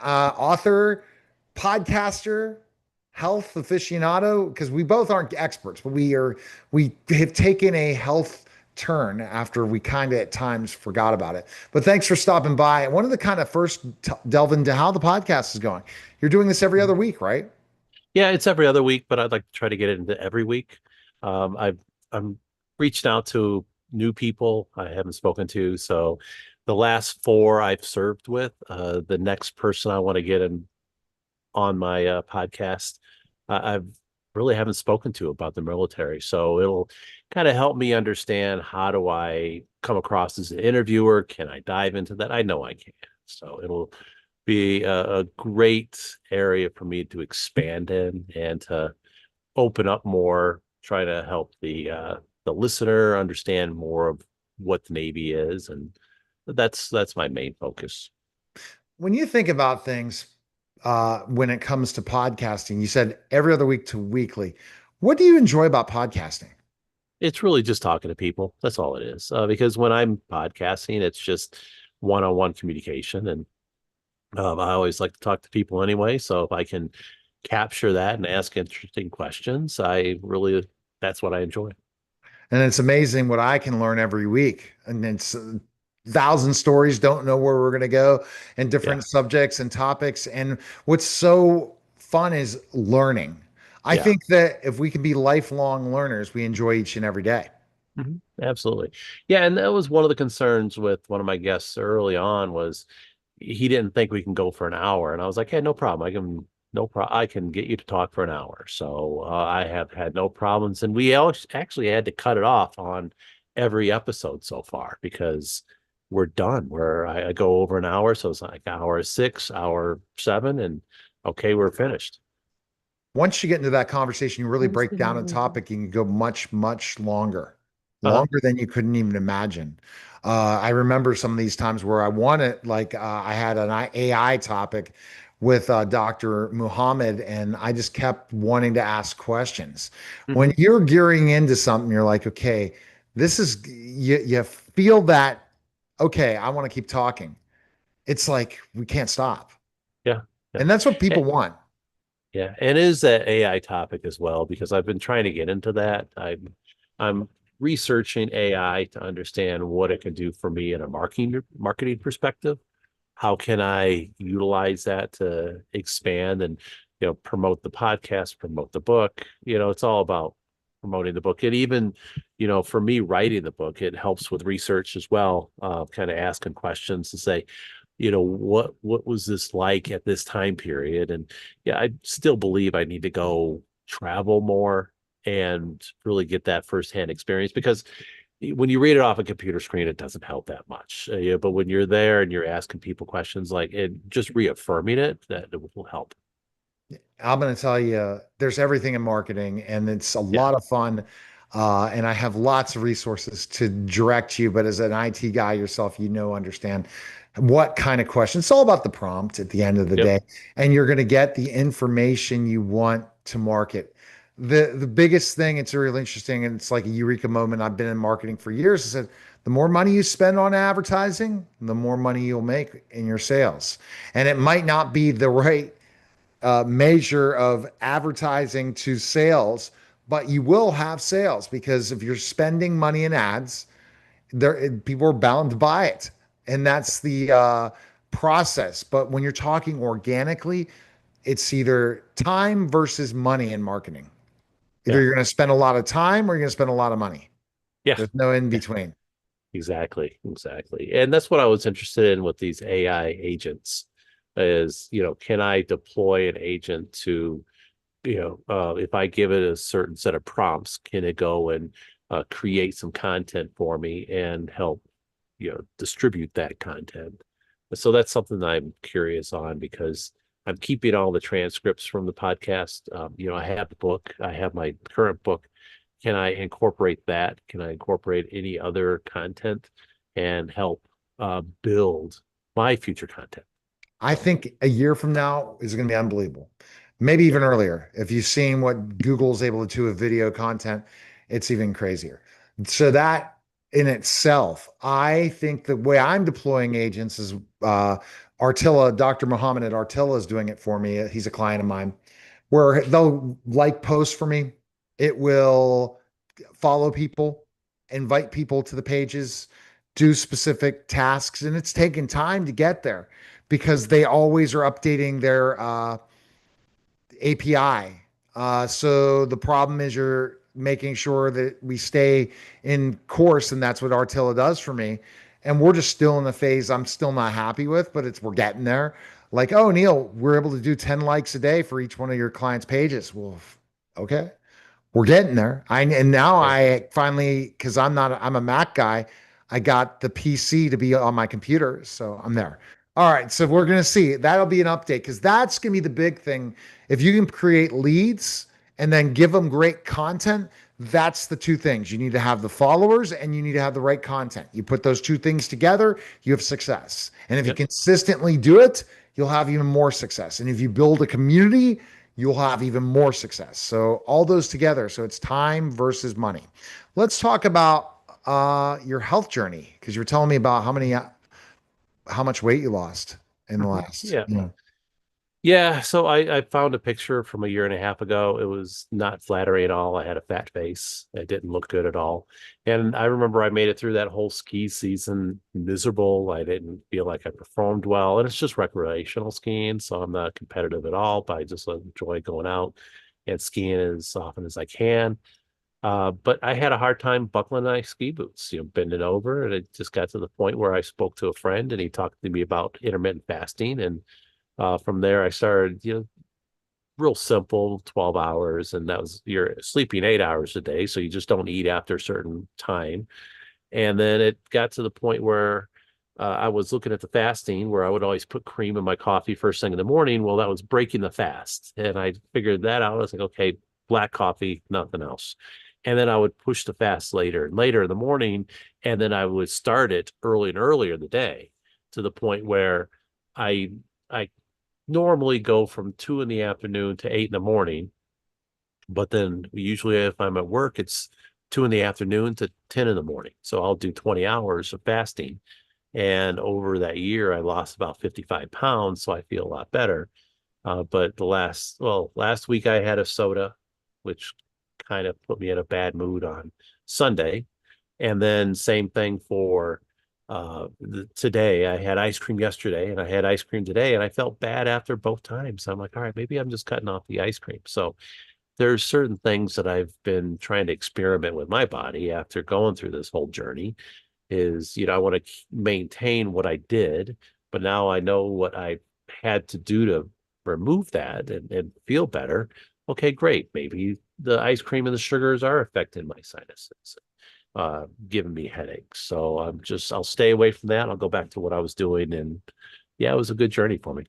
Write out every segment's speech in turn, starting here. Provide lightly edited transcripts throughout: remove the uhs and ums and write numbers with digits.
author, podcaster, health aficionado, because we both aren't experts, but we have taken a health turn after we kind of at times forgot about it. But thanks for stopping by. I wanted to kind of first delve into how the podcast is going. You're doing this every other week, right? Yeah, it's every other week, but I'd like to try to get it into every week. I've I'm reached out to new people I haven't spoken to. So the last four I've served with, the next person I want to get in on my podcast, I've really haven't spoken to about the military. So it'll kind of help me understand how do I come across as an interviewer? Can I dive into that? I know I can. So it'll be a great area for me to expand in and to open up more, try to help the listener understand more of what the Navy is, and that's my main focus. When you think about things, when it comes to podcasting, you said every other week to weekly. What do you enjoy about podcasting? It's really just talking to people. That's all it is. Because when I'm podcasting, it's just one-on-one communication, and I always like to talk to people anyway. So if I can capture that and ask interesting questions, I really that's what I enjoy. And it's amazing what I can learn every week. And it's thousand stories, don't know where we're going to go and Yeah, different subjects and topics. And what's so fun is learning. I yeah. think that if we can be lifelong learners, we enjoy each and every day. Absolutely. Yeah, and that was one of the concerns with one of my guests early on was he didn't think we can go for an hour. And I was like, hey, no problem. No problem. I can get you to talk for an hour. So I have had no problems. And actually had to cut it off on every episode so far because we're done. I go over an hour. So it's like hour six, hour seven, and okay, we're finished. Once you get into that conversation, you really break down a topic, you can go much, much longer, Uh-huh. longer than you couldn't even imagine. I remember some of these times where I wanted, like, I had an AI topic with Dr. Muhammad, and I just kept wanting to ask questions. When Hmm. you're gearing into something, you're like, okay, you feel that, okay, I want to keep talking. It's like we can't stop. Yeah. Yeah. And that's what Eh, people want. Yeah, and it is that AI topic as well because I've been trying to get into that. I'm researching AI to understand what it can do for me in a marketing perspective. How can I utilize that to expand and promote the podcast, promote the book? It's all about promoting the book. And even, for me writing the book, it helps with research as well, kind of asking questions to say, what was this like at this time period? And yeah, I still believe I need to go travel more and really get that firsthand experience because when you read it off a computer screen, it doesn't help that much. Yeah, but when you're there and you're asking people questions like it, just reaffirming it, that it will help. I'm going to tell you, there's everything in marketing, and it's a Yeah. lot of fun. And I have lots of resources to direct you. But as an IT guy yourself, understand what kind of questions. It's all about the prompt at the end of the Yep. day, and you're going to get the information you want to market. The biggest thing, it's really interesting, and it's like a eureka moment. I've been in marketing for years. I said, the more money you spend on advertising, the more money you'll make in your sales. And it might not be the right measure of advertising to sales, but you will have sales because if you're spending money in ads, there people are bound to buy it, and that's the process. But when you're talking organically, it's either time versus money in marketing. Either Yeah. you're going to spend a lot of time or you're going to spend a lot of money. Yeah. There's no in Yeah. between. Exactly. Exactly. And that's what I was interested in with these AI agents is, can I deploy an agent to, if I give it a certain set of prompts, can it go and create some content for me and help, distribute that content? So that's something that I'm curious on because I'm keeping all the transcripts from the podcast. I have the book, I have my current book. Can I incorporate that? Can I incorporate any other content and help build my future content? I So, think a year from now is going to be unbelievable. Maybe yeah, even earlier. If you've seen what Google's able to do with video content, it's even crazier. So that in itself, I think the way I'm deploying agents is Artilla, Dr. Muhammad at Artilla is doing it for me. He's a client of mine where they'll like posts for me. It will follow people, invite people to the pages, do specific tasks. And it's taken time to get there because they always are updating their API. So the problem is you're making sure that we stay in course, and that's what Artilla does for me. And we're just still in the phase I'm still not happy with, but we're getting there. Like, oh, Neil, we're able to do 10 likes a day for each one of your clients' pages. Well, okay, we're getting there. And now Yeah. I finally, because I'm a Mac guy, I got the PC to be on my computer, so I'm there. All right, so we're gonna see. That'll be an update because that's gonna be the big thing. If you can create leads and then give them great content, that's the two things. You need to have the followers and you need to have the right content. You put those two things together, you have success. And if you Yep. consistently do it, you'll have even more success. And if you build a community, you'll have even more success. So all those together. So it's time versus money. Let's talk about your health journey because you were telling me about how much weight you lost in the last. Yeah. Yeah, so I found a picture from a year and a half ago. It was not flattering at all. I had a fat face. It didn't look good at all. And I remember I made it through that whole ski season miserable. I didn't feel like I performed well. And it's just recreational skiing, so I'm not competitive at all, but I just enjoy going out and skiing as often as I can. But I had a hard time buckling my ski boots, bending over. And it just got to the point where I spoke to a friend and he talked to me about intermittent fasting. And from there, I started, real simple 12 hours. And that was you're sleeping 8 hours a day. So you just don't eat after a certain time. And then it got to the point where I was looking at the fasting where I would always put cream in my coffee first thing in the morning. Well, that was breaking the fast. And I figured that out. I was like, okay, black coffee, nothing else. And then I would push the fast later and later in the morning. And then I would start it early and earlier in the day to the point where I I normally go from 2 in the afternoon to 8 in the morning. But then usually if I'm at work, it's 2 in the afternoon to 10 in the morning. So I'll do 20 hours of fasting. And over that year, I lost about 55 pounds. So I feel a lot better. But last week I had a soda, which kind of put me in a bad mood on Sunday. And then same thing for today. I had ice cream yesterday and I had ice cream today, and I felt bad after both times. I'm like, all right, maybe I'm just cutting off the ice cream. So there's certain things that I've been trying to experiment with my body after going through this whole journey is, I want to maintain what I did, but now I know what I had to do to remove that and feel better. Okay, great. Maybe the ice cream and the sugars are affecting my sinuses, giving me headaches. So I'll stay away from that. I'll go back to what I was doing. And yeah, it was a good journey for me.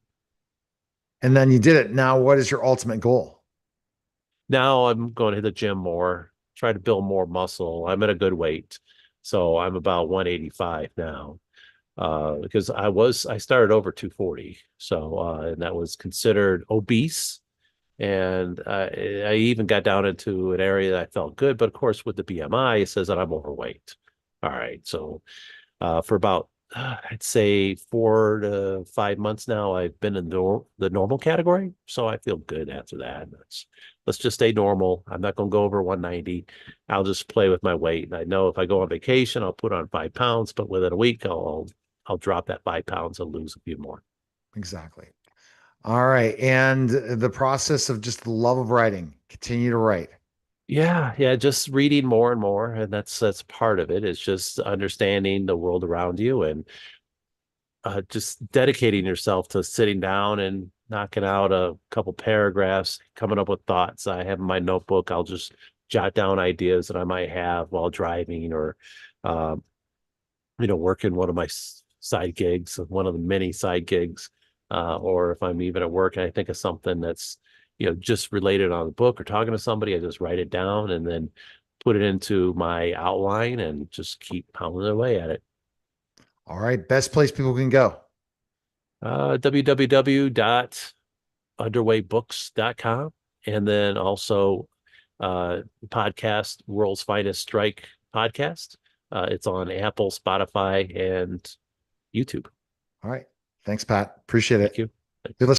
And then you did it. Now, what is your ultimate goal? Now I'm going to hit the gym more, try to build more muscle. I'm at a good weight. So I'm about 185 now. Because I started over 240. So, and that was considered obese. And I even got down into an area that I felt good. But of course, with the BMI, it says that I'm overweight. All right. So for about, I'd say 4 to 5 months now, I've been in the normal category. So I feel good after that. Let's just stay normal. I'm not going to go over 190. I'll just play with my weight. And I know if I go on vacation, I'll put on 5 pounds, but within a week, I'll drop that 5 pounds and lose a few more. Exactly. All right. And the process of just the love of writing, continue to write. Yeah, yeah, just reading more and more, and that's part of it. It's just understanding the world around you and just dedicating yourself to sitting down and knocking out a couple paragraphs, coming up with thoughts. I have in my notebook. I'll just jot down ideas that I might have while driving or, um, working one of my side gigs, one of the many side gigs, or if I'm even at work and I think of something that's, just related on the book or talking to somebody, I just write it down and then put it into my outline and just keep pounding away at it. All right. Best place people can go. www.underwaybooks.com, and then also podcast World's Finest Strike podcast. It's on Apple, Spotify, and YouTube. All right. Thanks, Pat. Appreciate Thank it. you. Good